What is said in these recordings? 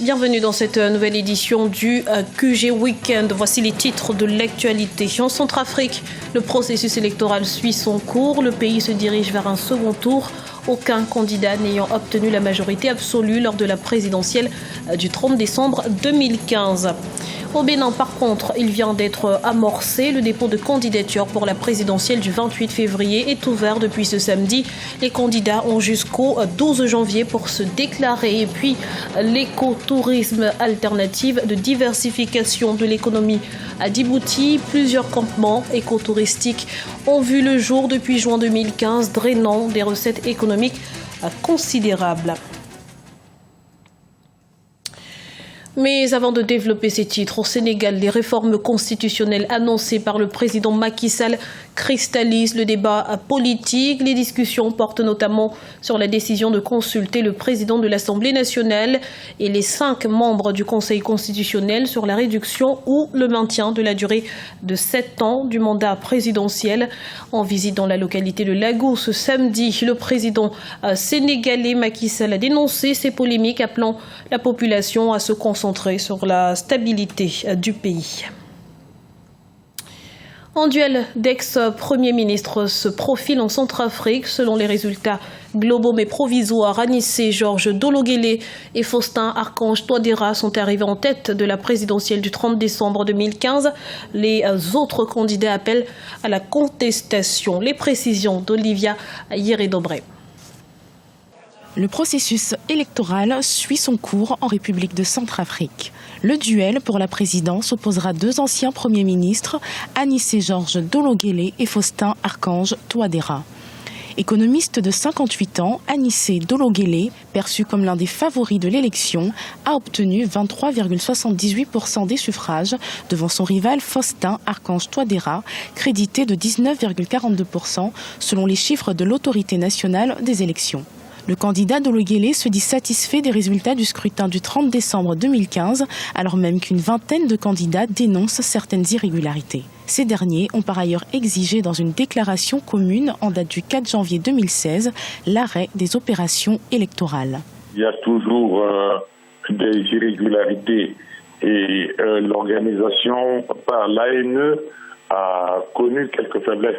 Bienvenue dans cette nouvelle édition du QG Weekend. Voici les titres de l'actualité. En Centrafrique, le processus électoral suit son cours. Le pays se dirige vers un second tour. Aucun candidat n'ayant obtenu la majorité absolue lors de la présidentielle du 30 décembre 2015. Au Bénin, par contre, il vient d'être amorcé. Le dépôt de candidature pour la présidentielle du 28 février est ouvert depuis ce samedi. Les candidats ont jusqu'au 12 janvier pour se déclarer. Et puis, l'écotourisme alternative de diversification de l'économie à Djibouti. Plusieurs campements écotouristiques ont vu le jour depuis juin 2015, drainant des recettes économiques considérables. Mais avant de développer ces titres, au Sénégal, les réformes constitutionnelles annoncées par le président Macky Sall cristallisent le débat politique. Les discussions portent notamment sur la décision de consulter le président de l'Assemblée nationale et les 5 membres du Conseil constitutionnel sur la réduction ou le maintien de la durée de 7 ans du mandat présidentiel. En visite dans la localité de Lagos ce samedi, le président sénégalais Macky Sall a dénoncé ces polémiques, appelant la population à se concentrer sur la stabilité du pays. Un duel d'ex-premiers ministres se profile en Centrafrique. Selon les résultats globaux mais provisoires, Anissé Georges Dologuélé et Faustin Archange Touadéra sont arrivés en tête de la présidentielle du 30 décembre 2015. Les autres candidats appellent à la contestation. Les précisions d'Olivia Yérédobré. Le processus électoral suit son cours en République de Centrafrique. Le duel pour la présidence opposera 2 anciens premiers ministres, Anissé Georges Dologuélé et Faustin Archange Touadéra. Économiste de 58 ans, Anissé Dologuélé, perçu comme l'un des favoris de l'élection, a obtenu 23,78% des suffrages devant son rival Faustin Archange Touadéra, crédité de 19,42% selon les chiffres de l'autorité nationale des élections. Le candidat Dologuélé se dit satisfait des résultats du scrutin du 30 décembre 2015, alors même qu'une vingtaine de candidats dénoncent certaines irrégularités. Ces derniers ont par ailleurs exigé dans une déclaration commune en date du 4 janvier 2016 l'arrêt des opérations électorales. Il y a toujours des irrégularités et l'organisation par l'ANE a connu quelques faiblesses.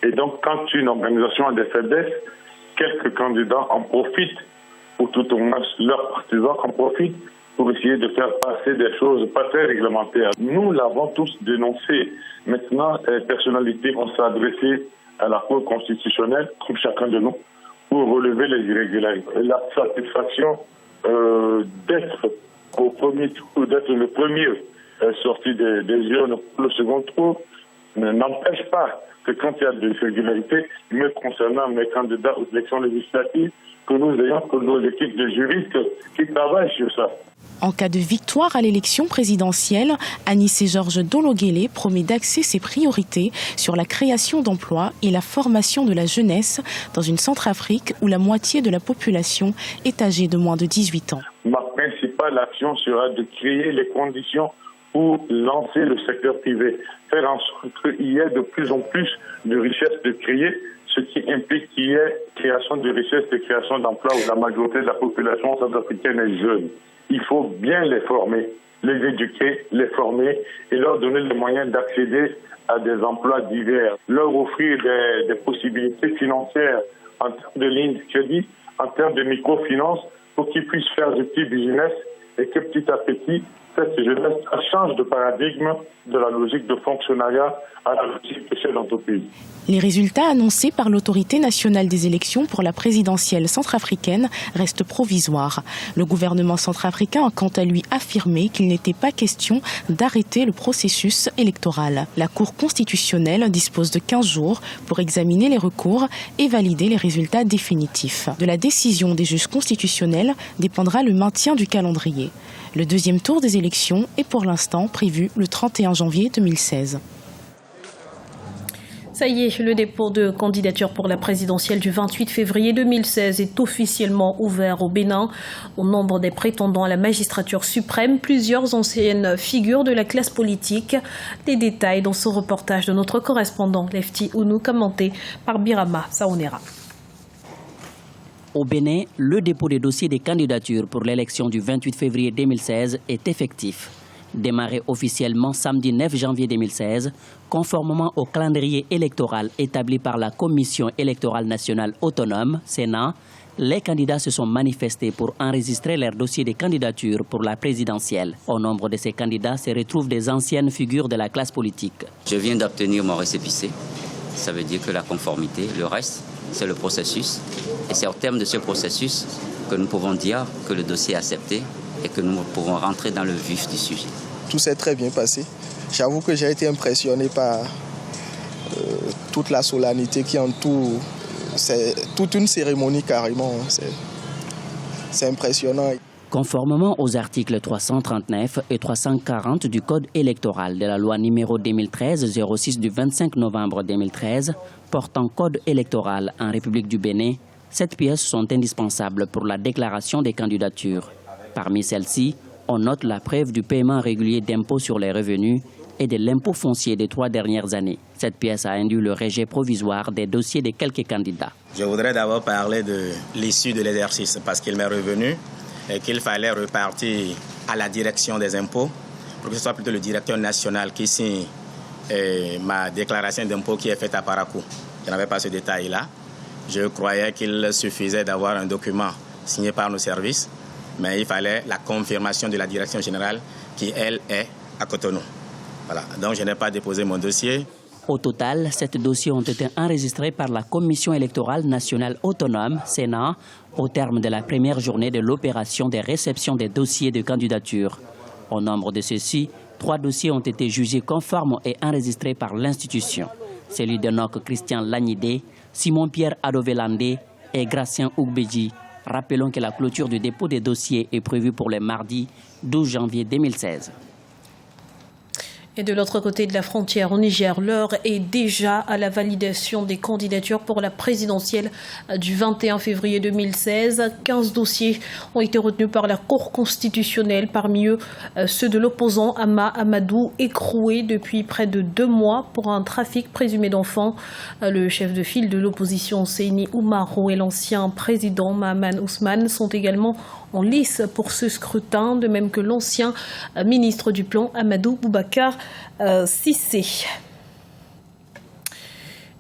Et donc quand une organisation a des faiblesses, quelques candidats en profitent, ou tout au moins leurs partisans en profitent pour essayer de faire passer des choses pas très réglementaires. Nous l'avons tous dénoncé. Maintenant, les personnalités vont s'adresser à la Cour constitutionnelle, comme chacun de nous, pour relever les irrégularités. La satisfaction d'être au premier tour, d'être le premier sorti des urnes pour le second tour, n'empêche pas que quand il y a des irrégularités, mais concernant mes candidats aux élections législatives, que nous ayons que nos équipes de juristes qui travaillent sur ça. En cas de victoire à l'élection présidentielle, Anissé Georges Dologuélé promet d'axer ses priorités sur la création d'emplois et la formation de la jeunesse dans une Centrafrique où la moitié de la population est âgée de moins de 18 ans. Ma principale action sera de créer les conditions pour lancer le secteur privé, faire en sorte qu'il y ait de plus en plus de richesses de créer, ce qui implique qu'il y ait création de richesses et création d'emplois où la majorité de la population centrafricaine est jeune. Il faut bien les former, les éduquer, les former et leur donner les moyens d'accéder à des emplois divers, leur offrir des possibilités financières en termes de lignes de crédit, en termes de microfinance, pour qu'ils puissent faire du petit business et que petit à petit, cette jeunesse change de paradigme de la logique de fonctionnariat à la logique de chef d'entreprise. Les résultats annoncés par l'autorité nationale des élections pour la présidentielle centrafricaine restent provisoires. Le gouvernement centrafricain a quant à lui affirmé qu'il n'était pas question d'arrêter le processus électoral. La Cour constitutionnelle dispose de 15 jours pour examiner les recours et valider les résultats définitifs. De la décision des juges constitutionnels dépendra le maintien du calendrier. Le deuxième tour des élections est pour l'instant prévu le 31 janvier 2016. Ça y est, le dépôt de candidature pour la présidentielle du 28 février 2016 est officiellement ouvert au Bénin. Au nombre des prétendants à la magistrature suprême, plusieurs anciennes figures de la classe politique. Les détails dans ce reportage de notre correspondant Lefty Ounou, commenté par Birama Saonera. Au Bénin, le dépôt des dossiers des candidatures pour l'élection du 28 février 2016 est effectif. Démarré officiellement samedi 9 janvier 2016, conformément au calendrier électoral établi par la Commission électorale nationale autonome, Sénat, les candidats se sont manifestés pour enregistrer leur dossier de candidature pour la présidentielle. Au nombre de ces candidats se retrouvent des anciennes figures de la classe politique. Je viens d'obtenir mon récépissé. Ça veut dire que la conformité, le reste, c'est le processus. Et c'est au terme de ce processus que nous pouvons dire que le dossier est accepté et que nous pouvons rentrer dans le vif du sujet. Tout s'est très bien passé. J'avoue que j'ai été impressionné par toute la solennité qui entoure. C'est toute une cérémonie carrément. C'est impressionnant. Conformément aux articles 339 et 340 du Code électoral de la loi numéro 2013-06 du 25 novembre 2013 portant Code électoral en République du Bénin, 7 pièces sont indispensables pour la déclaration des candidatures. Parmi celles-ci, on note la preuve du paiement régulier d'impôts sur les revenus et de l'impôt foncier des 3 dernières années. Cette pièce a induit le rejet provisoire des dossiers de quelques candidats. Je voudrais d'abord parler de l'issue de l'exercice parce qu'il m'est revenu et qu'il fallait repartir à la direction des impôts pour que ce soit plutôt le directeur national qui signe ma déclaration d'impôt qui est faite à Parakou. Je n'avais pas ce détail-là. Je croyais qu'il suffisait d'avoir un document signé par nos services, mais il fallait la confirmation de la direction générale qui, elle, est à Cotonou. Voilà. Donc, je n'ai pas déposé mon dossier. Au total, 7 dossiers ont été enregistrés par la Commission électorale nationale autonome, Sénat, au terme de la première journée de l'opération de réception des dossiers de candidature. Au nombre de ceux-ci, 3 dossiers ont été jugés conformes et enregistrés par l'institution. Celui d'Enoch Christian Lagnidé, Simon-Pierre Adovelandé et Gracien Ougbeji. Rappelons que la clôture du dépôt des dossiers est prévue pour le mardi 12 janvier 2016. Et de l'autre côté de la frontière, au Niger, l'heure est déjà à la validation des candidatures pour la présidentielle du 21 février 2016. 15 dossiers ont été retenus par la Cour constitutionnelle, parmi eux ceux de l'opposant Ama Amadou, écroué depuis près de 2 mois pour un trafic présumé d'enfants. Le chef de file de l'opposition, Seyni Oumarou, et l'ancien président Mahaman Ousmane sont également en lice pour ce scrutin, de même que l'ancien ministre du Plan, Amadou Boubacar Cissé.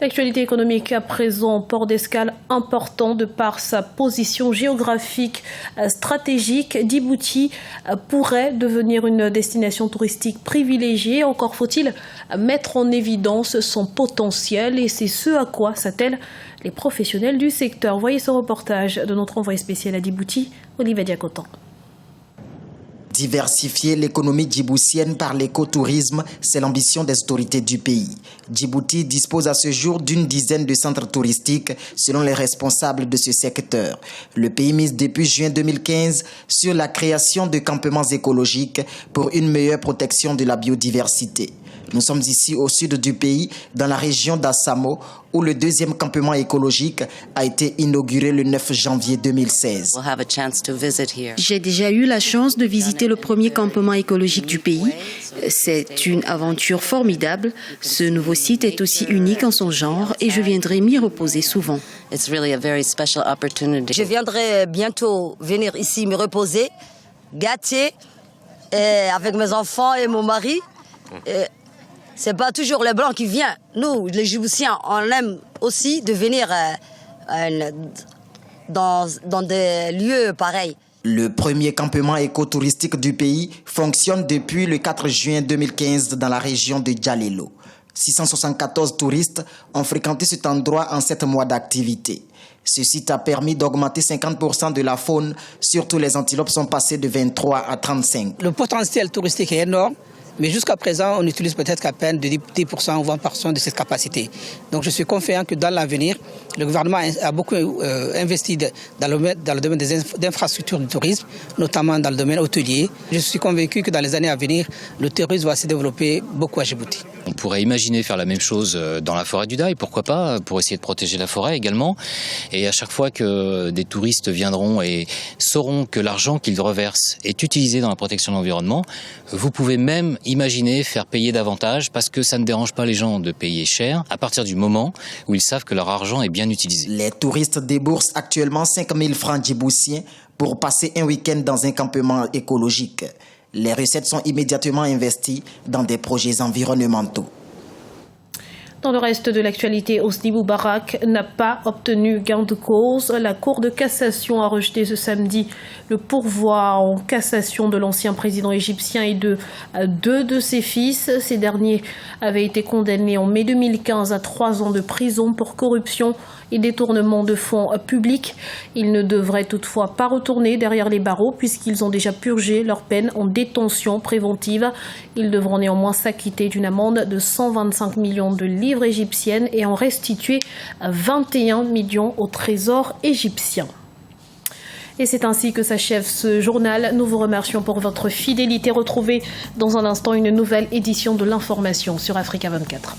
L'actualité économique à présent, port d'escale important de par sa position géographique stratégique. Djibouti pourrait devenir une destination touristique privilégiée. Encore faut-il mettre en évidence son potentiel et c'est ce à quoi s'attellent les professionnels du secteur. Voyez ce reportage de notre envoyé spécial à Djibouti, Olivier Diacotan. Diversifier l'économie djiboutienne par l'écotourisme, c'est l'ambition des autorités du pays. Djibouti dispose à ce jour d'une dizaine de centres touristiques selon les responsables de ce secteur. Le pays mise depuis juin 2015 sur la création de campements écologiques pour une meilleure protection de la biodiversité. Nous sommes ici au sud du pays, dans la région d'Assamo, où le 2e campement écologique a été inauguré le 9 janvier 2016. J'ai déjà eu la chance de visiter le premier campement écologique du pays. C'est une aventure formidable. Ce nouveau site est aussi unique en son genre et je viendrai m'y reposer souvent. Je viendrai bientôt venir ici me reposer, gâter avec mes enfants et mon mari. C'est pas toujours les Blancs qui viennent. Nous, les Djiboutiens, on aime aussi de venir dans des lieux pareils. Le premier campement écotouristique du pays fonctionne depuis le 4 juin 2015 dans la région de Djalilo. 674 touristes ont fréquenté cet endroit en 7 mois d'activité. Ce site a permis d'augmenter 50% de la faune, surtout les antilopes sont passées de 23 à 35. Le potentiel touristique est énorme. Mais jusqu'à présent, on utilise peut-être qu'à peine de 10% ou 20% de cette capacité. Donc je suis confiant que dans l'avenir, le gouvernement a beaucoup investi dans le domaine des infrastructures du tourisme, notamment dans le domaine hôtelier. Je suis convaincu que dans les années à venir, le tourisme va se développer beaucoup à Djibouti. On pourrait imaginer faire la même chose dans la forêt du Daï, pourquoi pas, pour essayer de protéger la forêt également. Et à chaque fois que des touristes viendront et sauront que l'argent qu'ils reversent est utilisé dans la protection de l'environnement, vous pouvez même imaginer faire payer davantage parce que ça ne dérange pas les gens de payer cher à partir du moment où ils savent que leur argent est bien utilisé. Les touristes déboursent actuellement 5 000 francs djiboutiens pour passer un week-end dans un campement écologique. Les recettes sont immédiatement investies dans des projets environnementaux. Dans le reste de l'actualité, Hosni Moubarak n'a pas obtenu gain de cause. La Cour de cassation a rejeté ce samedi le pourvoi en cassation de l'ancien président égyptien et de deux de ses fils. Ces derniers avaient été condamnés en mai 2015 à 3 ans de prison pour corruption et détournement de fonds publics. Ils ne devraient toutefois pas retourner derrière les barreaux puisqu'ils ont déjà purgé leur peine en détention préventive. Ils devront néanmoins s'acquitter d'une amende de 125 millions de livres égyptiennes et en restituer 21 millions au trésor égyptien. Et c'est ainsi que s'achève ce journal. Nous vous remercions pour votre fidélité. Retrouvez dans un instant une nouvelle édition de l'information sur Africa 24.